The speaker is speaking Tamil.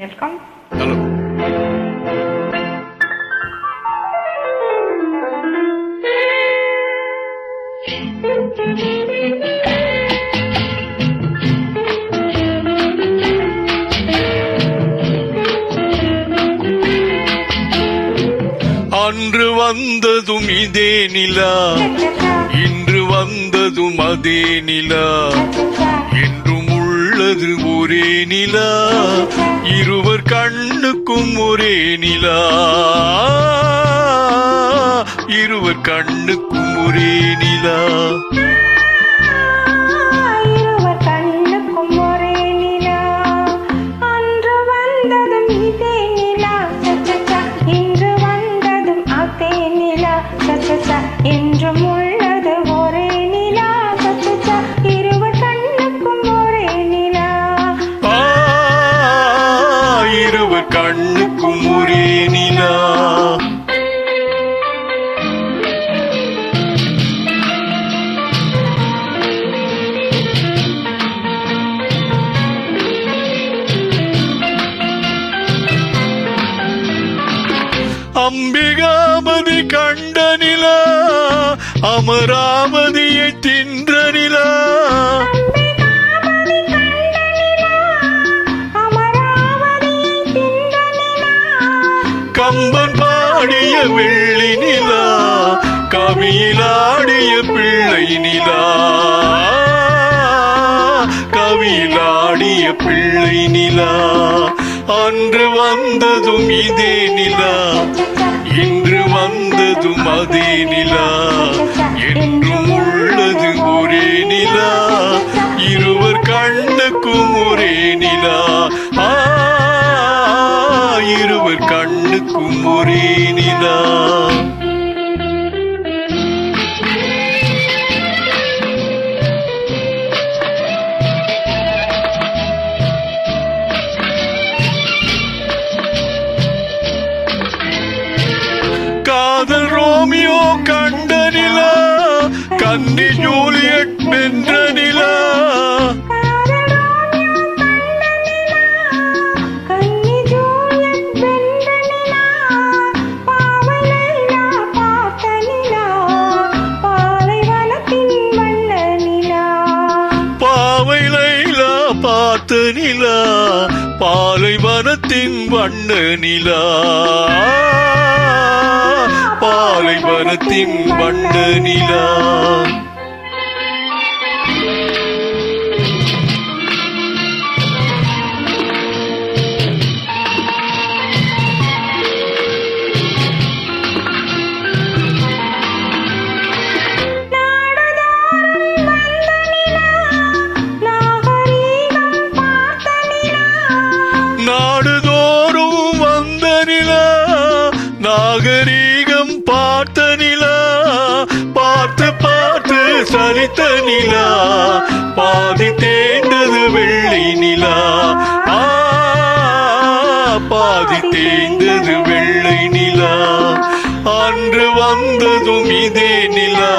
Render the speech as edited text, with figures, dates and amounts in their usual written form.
வெல்கம். ஹலோ. அன்று வந்ததும் இதே நிலா, இன்று வந்ததும் அதே நிலா, என்றும் உள்ளது ஒரே நிலா, இருவர் கண்ணுக்கும் ஒரே நிலா, இருவர் கண்ணுக்கும் ஒரே நிலா. என்றும் உள்ளது ஒரே நிலா, இருவர் கண்ணுக்கும் ஒரே நிலா, இருவர் கண்ணுக்கும் ஒரே நிலா. அம்பிகாமதி கண்ட நிலா, அமராவதியை தின்ற நிலா, கம்பன் பாடிய வெள்ளி நிலா, கவியிலாடிய பிள்ளை நிலா, கவியிலாடிய பிள்ளை நிலா. அன்று வந்ததும் இதே நிலா, இன்று வந்ததும் அதே நிலா, என்றும் உள்ளது ஒரே நிலா, இருவர் கண்ணுக்கும் ஒரே நிலா, இருவர் கண்ணுக்கும் ஒரே நிலா. காதல் ரோமியோ கண்ட நிலா, கன்னி ஜூலியட் வென்ற நிலா, பாவை லைலா பார்த்த நிலா, பாலைவனத்தின் வண்ண நிலா, பாலைவனத்தின் வண்ண நிலா. நாடுதோறும் வந்த நிலா, நாகரீகம் பார்த்த நிலா, பார்த்து பார்த்து சலித்த நிலா, பாதி தேய்ந்தது வெள்ளி நிலா, பாதி தேய்ந்தது வெள்ளை நிலா. அன்று வந்ததும் இதே நிலா,